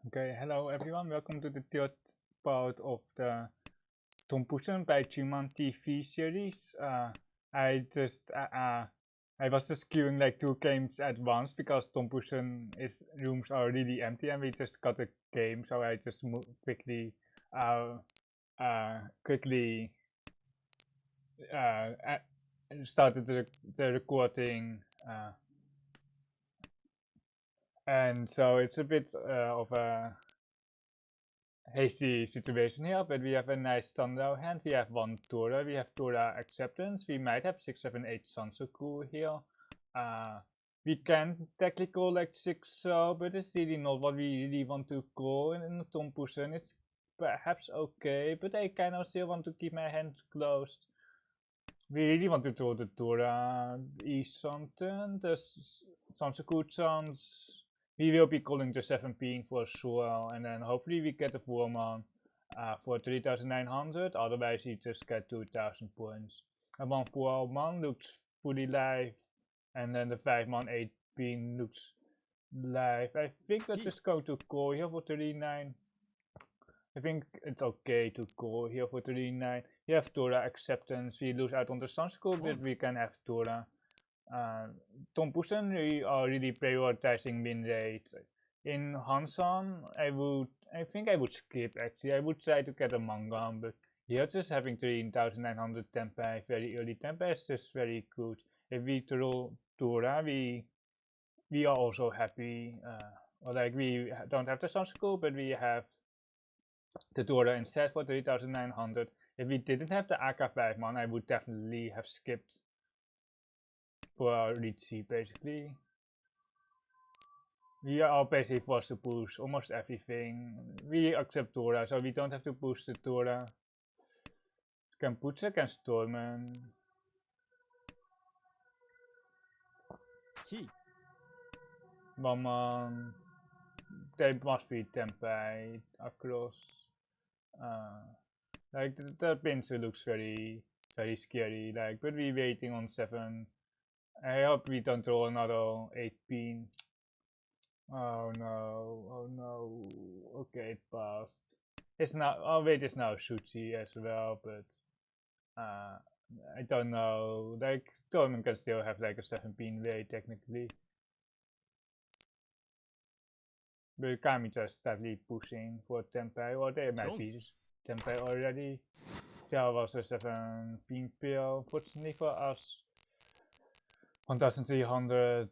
Okay, hello everyone. Welcome to the third part of the Tonpuusen by ChunmanTV series. I was just queuing like two games at once because Tonpuusen is rooms are really empty and we just got a game, so I just quickly uh, quickly uh, uh, started the recording. And so it's a bit of a hasty situation here, but we have a nice standout hand. We have one Tora, we have Tora acceptance. We might have 6, 7, 8 Sansoku here. We can technically call like 6 so, but it's really not what we really want to call in the Tonpuusen. It's perhaps okay, but I kind of still want to keep my hand closed. We really want to draw the Tora East something. The Sansoku chance. We will be calling the 17 for sure, and then hopefully we get a 4-man for 3900, otherwise we just get 2000 points. And 1 4-man looks fully live, and then the 5-man 8 bean looks live. I think we're just going to call here for 39. I think it's okay to call here for 39. We have Tora acceptance, we lose out on the Sanskool, but we can have Tora. Tonpuusen, we are really prioritizing win rate. In Hansan, I think I would skip actually. I would try to get a manga, but here just having 3900 tempai very early tempai is just very good. If we throw Tora, we are also happy. Or like we don't have the Sanskool, but we have the Tora instead for 3900. If we didn't have the AK5-man, I would definitely have skipped for Riichi basically. We are basically forced to push almost everything. We accept Tora, so we don't have to push the Tora. Can push against Stormen. Maman. They must be tempai across. Like the pincer looks very scary. Like, but we waiting on 7. I hope we don't draw another 8 pin. Oh no, oh no. Okay, it passed. It's now, oh wait, it's now Shuchi as well, but I don't know. Like, Torment can still have like a 7-pin way technically. But Kami just steadily pushing for Tempai, or they might be Tempai already. There was a 7-pin pill, fortunately for us. 1300,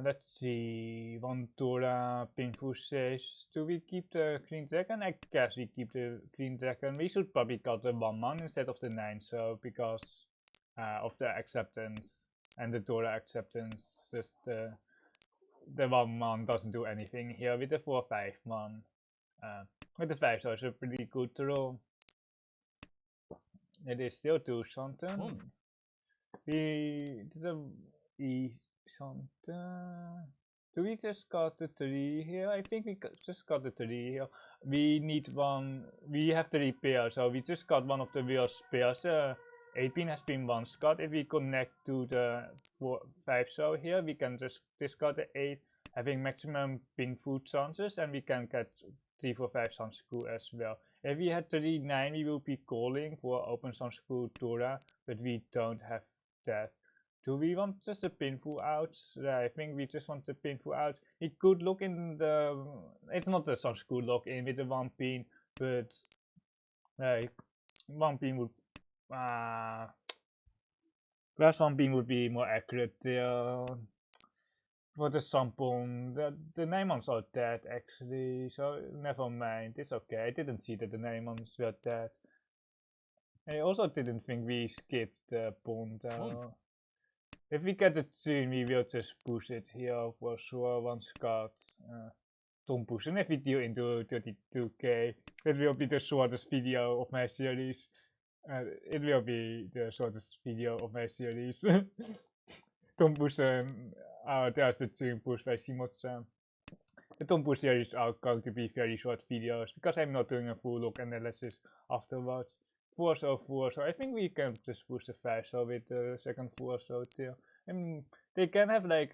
let's see, 1 Tora, Pinfu says, do we keep the Green Dragon? I guess we keep the Green Dragon. We should probably cut the 1-man instead of the 9, so because of the acceptance and the Tora acceptance, just the 1-man doesn't do anything here with the 4-5-man. With the 5 so it's a pretty good roll. It is still 2 something. We did a something. Do we just got the 3 here? I think we just got the 3 here. We need 1. We have the repair, so we just got one of the wheel spares. 8-pin has been 1 Scott. If we connect to the 5 so here, we can just discard the 8, having maximum pin food chances, and we can get 3, 4, 5 Sunscrew as well. If we had 3, 9, we will be calling for open Sunscrew Tora, but we don't have that. Do we want just the pinful out? I think we just want the pinful out. It could look in the... It's not the Sunscrew lock in with the 1 pin, but like 1 pin would... Perhaps 1 pin would be more accurate there. For the Sampon, the Naimons are dead actually, so never mind, it's okay. I didn't see that the Naimons were dead. I also didn't think we skipped the Pond. If we get it soon, we will just push it here for sure once got Tonpuusen. If we deal into 32k, it will be the shortest video of my series. It will be the shortest video of my series. Tonpuusen, there's the Zoom push by Simotsan. The Tonpuu series are going to be very short videos because I'm not doing a full look analysis afterwards. 4 so 4 so I think we can just push the 5 so with the second 4 so too. They can have like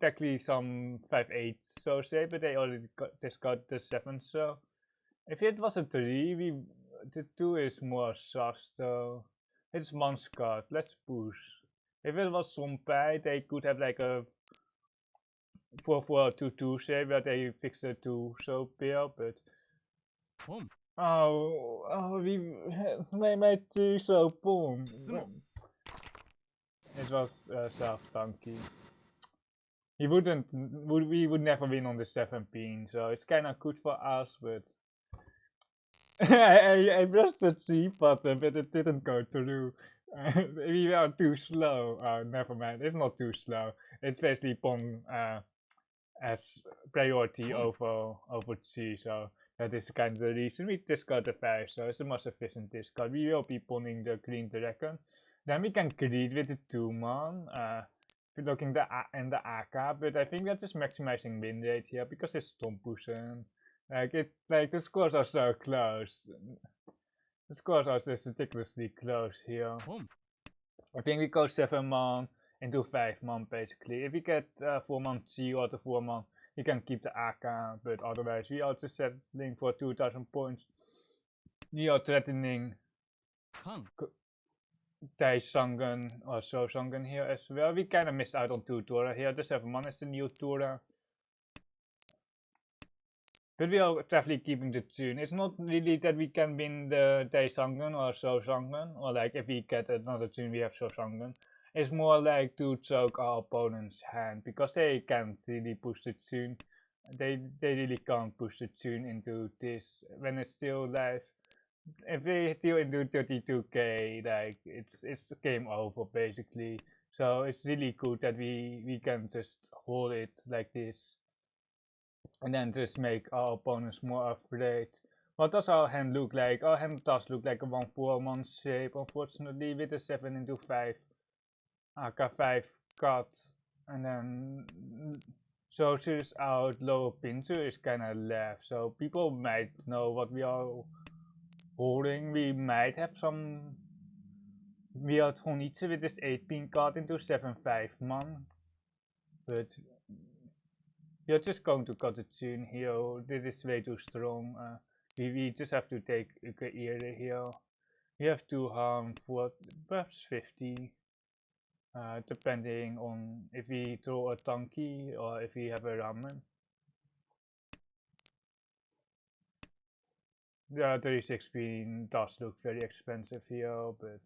technically some 5/8, so say, but they already just got the 7, so if it was a 3, the 2 is more sus, so it's Monscott, let's push. If it was Sompai, they could have like a 4-4-2-2 shape where they fix the 2 so pair, but my 2 so boom. It was self-tanky. We would never win on the 7 pin, so it's kinda good for us, but I pressed the C button, but it didn't go through. We are too slow. Never mind, it's not too slow. It's basically pawn as priority over C, so that is kind of the reason we discard the 5, so it's the most efficient discard. We will be pawning the green dragon. Then we can greed with the 2-man, looking in the AK, but I think that's just maximizing win rate here because it's Tonpuusen. Like the scores are so close. The scores are just ridiculously close here. I think we go 7-man into 5-man basically. If we get 4-man C or the 4-man, we can keep the AK, but otherwise we are just settling for 2000 points. We are threatening Sangen or Sangen here as well. We kinda missed out on 2 Tora here. The 7-man is the new Tora. But we are definitely keeping the tune. It's not really that we can win the Sangen or Sangen, or like if we get another tune we have Sangen. It's more like to choke our opponent's hand, because they can't really push the tune. They really can't push the tune into this when it's still live. If they still into 32k, like it's game over basically. So it's really good that we can just hold it like this, and then just make our opponents more afraid. What does our hand look like? Our hand does look like a 1-4-man shape, unfortunately, with a 7 into 5 AK5 cut, and then Socius out, lower pincer is kinda left, so people might know what we are holding. We might have some weird Honitsu with this 8-pin card into 7-5-man, but you're just going to cut the tune here. This is way too strong. We just have to take Uke here. We have to harm for perhaps 50. Depending on if we throw a Tanky or if we have a Ramen. The 36-pin does look very expensive here, but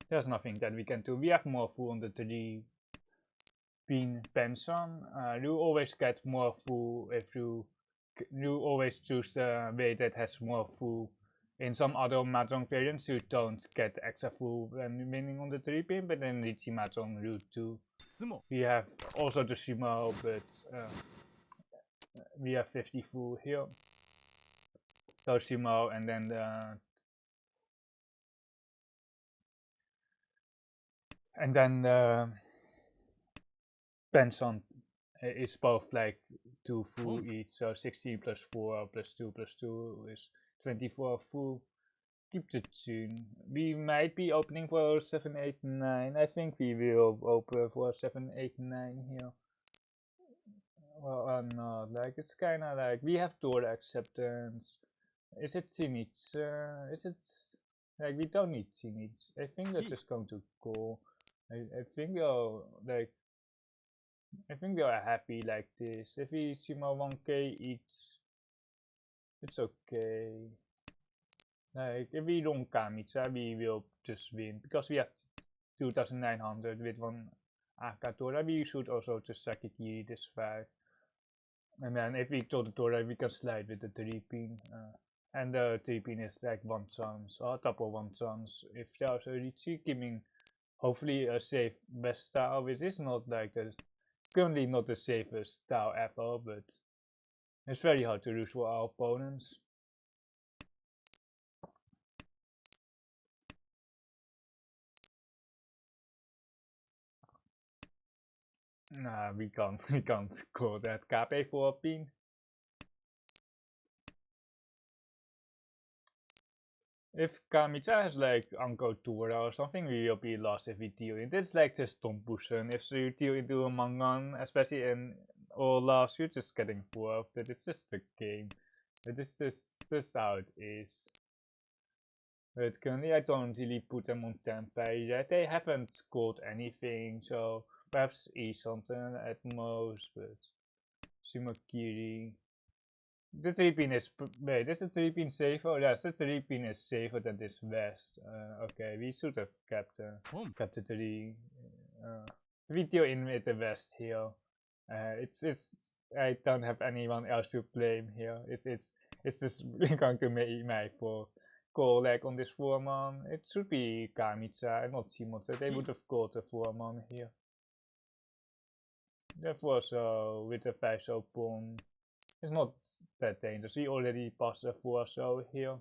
there's nothing that we can do. We have more full on the 3-pin pension. You always get more full if you always choose the way that has more full. In some other Mahjong variants you don't get extra full when winning on the 3-pin, but in Riichi Mahjong Route 2 we have also the Shimo, but we have 50 full here. So Shimo, and then the pension is both like 2 full each, so 16 plus 4 plus 2 plus 2 is 24 full. Keep the tune. We might be opening for 7, 8, 9. I think we will open for 7, 8, 9 here. Well, not. Like, it's kinda like, we have Tora acceptance. Is it Zinitz? Is it, like, we don't need Zinitz. I think that's just going to go. I think we're, like, I think we are happy like this. If we Shimo 1k each, it's okay. Like, if we don't Kamitsa, we will just win, because we have 2900 with 1 Akatora. We should also just Sakiki this 5. And then if we throw the Tora, we can slide with the 3-pin. And the 3-pin is like 1 chance, or double 1 chance. If there's a Riichi giving hopefully a safe best style, which is not like currently not the safest style ever, but it's very hard to lose for our opponents. Nah, we can't call that KP for a pin. If Kamita has like Uncle Tura or something, we will be lost if we deal in. It's like just Tonpuusen. If you deal into a Mangan, especially in Olaf, you're just getting fourth. But it's just the game. It is just how it is. But currently I don't really put them on Tempe yet. They haven't scored anything, so perhaps something at most, but Sumakiri. The 3-pin is, wait, is the 3-pin safer? Yes, the 3-pin is safer than this West. Okay, we should have kept the 3. We deal in with the West here. It's I don't have anyone else to blame here. It's just going to be my fault. Call like on this 4-man. It should be Kamitsa and not Simotse. They would have called the 4-man here. Therefore, so with the 5-so pawn, it's not that dangerous. We already passed a 4-so here,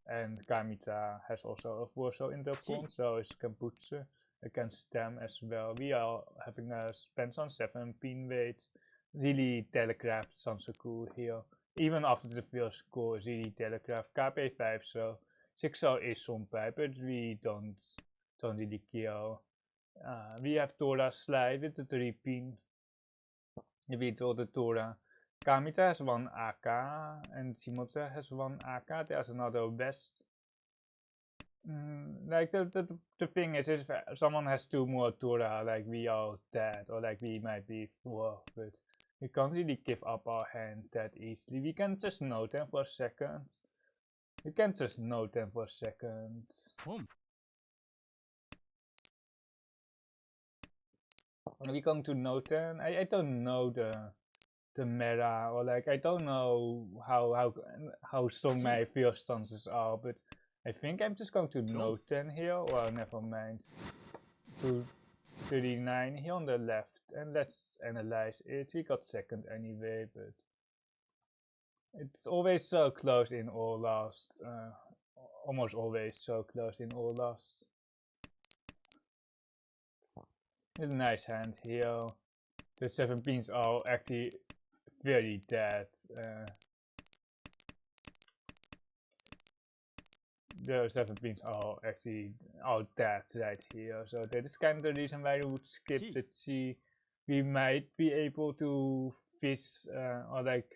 and Kamita has also a 4-so in the pawn, so it's Kambutse against them as well. We are having a spence on 7-pin weight. Really telegraphed Sansoku here. Even after the first score is really telegraphed. KP 5-so. 6-so is Sonpai, but we don't really care. We have Tora slide with the 3-pin. We told the Tora. Kamita has 1 AK and Simotse has 1 AK. There's another West. Like the thing is, if someone has 2 more Tora, like we are dead, or like we might be 4, but we can't really give up our hand that easily. We can just note them for a second. We can just note them for a second. We come to note them. I don't know the meta, or like I don't know how strong my first stances are, but I think I'm just going to note 10 here. Well, never mind. To 39 here on the left, and let's analyze it. We got second anyway, but it's always so close in all last. Almost always so close in all last. It's a nice hand here. The 7 pins are actually very dead. The 7 pins are actually all dead right here, so that is kind of the reason why I would skip the T. We might be able to fish, or like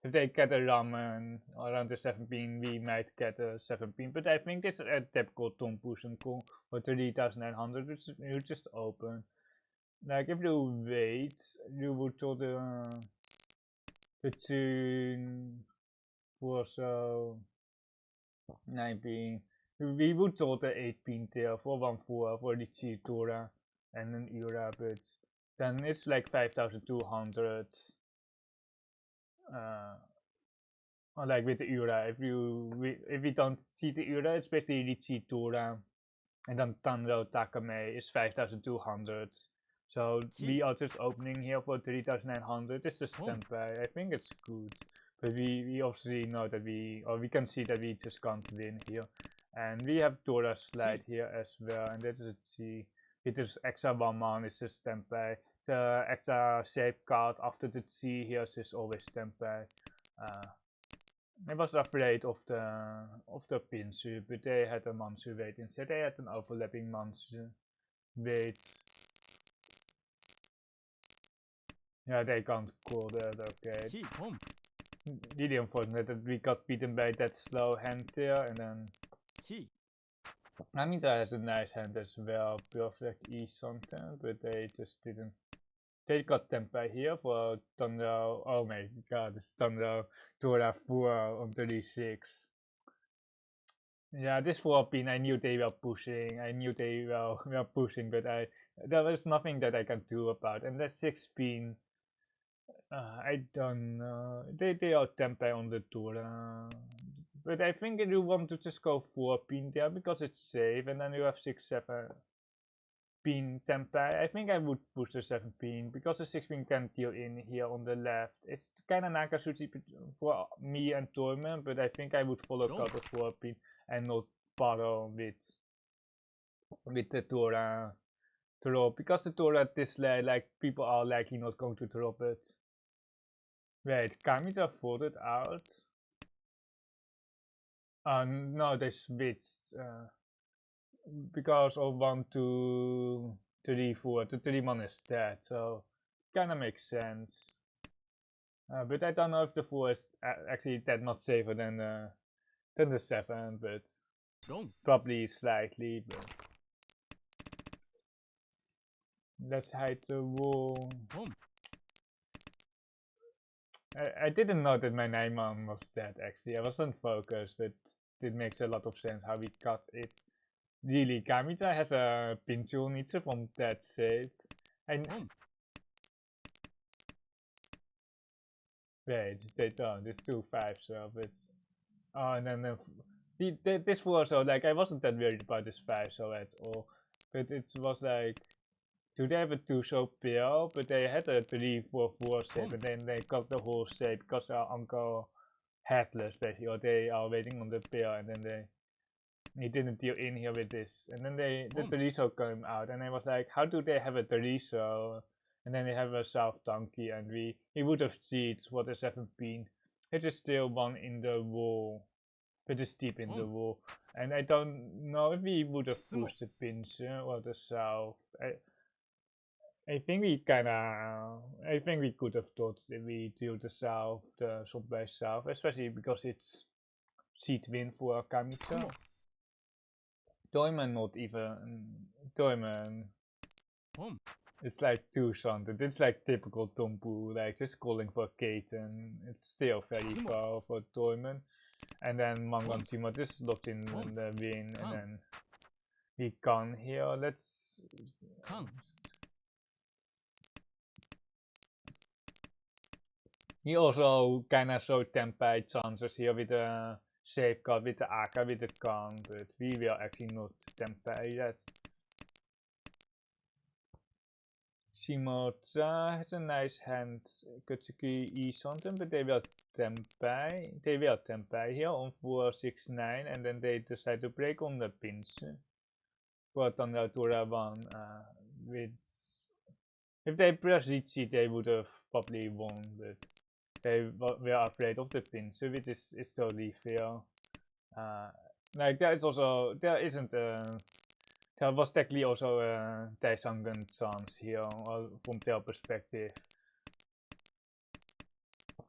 if they get a ramen around the 7 pin, we might get a 7 pin. But I think this a typical Tonpuusen call for 3900, which you just open. Like if you wait, you would do the tune for so 9-pin. We would do the 8-pin tail for 1-4 for the Chitora and an Ura, but then it's like 5200. Or like with the Ura, if we don't see the Ura, it's basically the Chitora, and then Tanro Takame is 5200. So we are just opening here for 3900. It's a standby. I think it's good. But we obviously know that we can see that we just can't win here. And we have Dora slide here as well. And that's a C. It is extra 1-man is a standby. The extra shape card after the C here is always standby. I was afraid of the Pinsu, but they had a Mansu weight instead. They had an overlapping Mansu weight. Yeah, they can't call that, okay. Really unfortunate that we got beaten by that slow hand there, and then Namita has a nice hand as well, perfect E something, but they just didn't. They got Tempai here for Thunder. Oh my god, it's Thunder Tora 4 on 36. Yeah, this 4-pin, I knew they were pushing. I knew they were pushing, but there was nothing that I can do about. And the 6-pin, I don't know. They are Tempai on the Tora. But I think you want to just go 4-pin there because it's safe, and then you have 6-7 pin Tempai. I think I would push the 7-pin because the 6-pin can deal in here on the left. It's kind of Nakasuchi for me and Torment, but I think I would follow out the 4-pin and not bother with the Tora drop, because the Tora at this late, like people are likely not going to drop it. Wait, Kamita folded out. No, they switched because of 1, 2, 3, 4. The 3 man is dead, so kinda makes sense. But I don't know if the 4 is actually that much safer than the 7, but probably slightly. But let's hide the wall. I didn't know that my 9 man was dead actually. I wasn't focused, but it makes a lot of sense how we cut it. Really, Kamita has a pinch Nietzsche from that save. And wait, they don't. It's 2-5, so but and then this was so like I wasn't that worried about this 5 so at all. But it was like do they have a 2 so pair, but they had a 3-4-4 save and then they cut the whole save because our uncle headless basically, or they are waiting on the pair and then he didn't deal in here with this. And then the Teriso came out and I was like, how do they have a Teriso? And then they have a South Donkey and he would have cheated what the 7-pin. It is still one in the wall. It is deep in the wall. And I don't know if we would have pushed the pincer or the South. I think we could have thought if we deal the South, the Subway South, especially because it's seed win for Kamitsa. Toyman not even Toyman. It's like too shunted. It's like typical Tonpuu, like just calling for Katen. It's still very far for Toyman. And then Manganchima just locked in the win and then he can here. Let's he also kinda showed Tempai chances here with the safeguard with the Aka with the Khan, but we will actually not Tempai yet. Shimoza has a nice hand, Kutsuki E something, but they will Tempai. They will Tempai here on 4-6-9 and then they decide to break on the pins. For Tandatura 1 with if they press Riichi they would have probably won, but they were afraid of the pincer, which is totally fair. Like there is also there was technically also a Taisangan chance here from their perspective.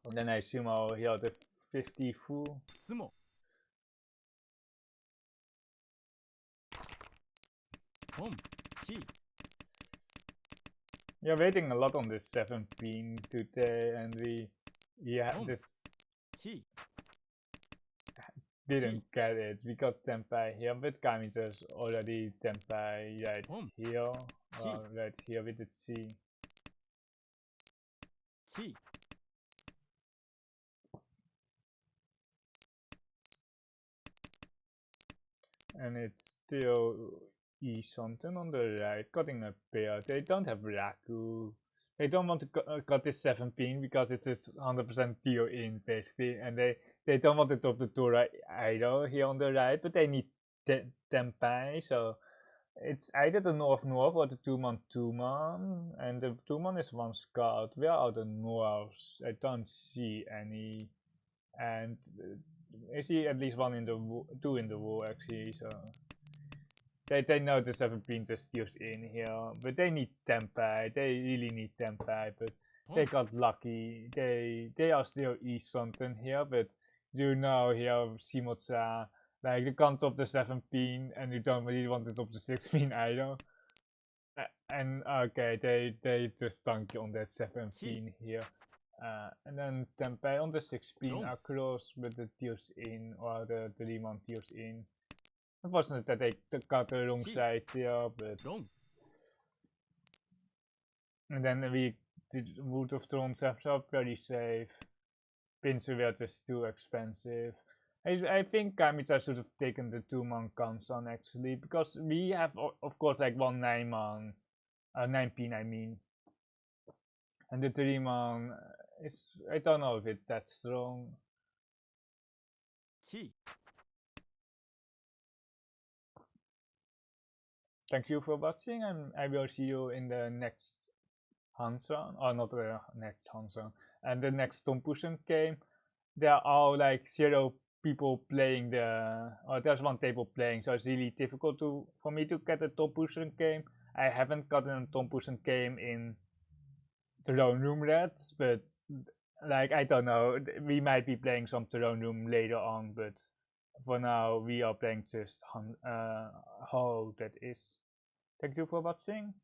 And then I sumo here the 50 full. We are waiting a lot on this 7-pin today and we this didn't get it. We got Tempai here, but Kamisa's already Tempai right here. Right here with the Chi. And it's still E something on the right, cutting a pair. They don't have Raku. They don't want to cut this 7-pin because it's just 100% deal in basically, and they don't want to top the Tora either here on the right, but they need Tempai, so it's either the North or the 2-man 2-man, and the 2-man is 1 scout. Where are the Norths? I don't see any, and I see at least 1 in the 2 in the wall actually, so they know the 7-pin just steals in here, but they need Tempai. They really need Tempai, but they got lucky. They are still East something here, but you know here Shimoza, like you can't top the 7-pin and you don't really want to top the 6-pin either. And okay, they just dunk you on that 7-pin here. And then Tempai on the 6-pin across with the deals in or the 3-man deals in. Unfortunate that they got the wrong side here, but and then we would have thrown themselves very safe. Pincer were just too expensive. I think Kamita should have taken the 2-man Kansan actually, because we have of course like 1 9-man, 9-pin I mean, and the 3-man is I don't know if it's that strong. Thank you for watching, and I will see you in the next Hansan, or not the next Hansan, and the next Tonpuusen game. They are all like 0 people playing there's one table playing, so it's really difficult for me to get a Tonpuusen game. I haven't gotten a Tonpuusen game in Throne Room yet, but like I don't know, we might be playing some Throne Room later on, but for now we are playing just how that is. Thank you for watching.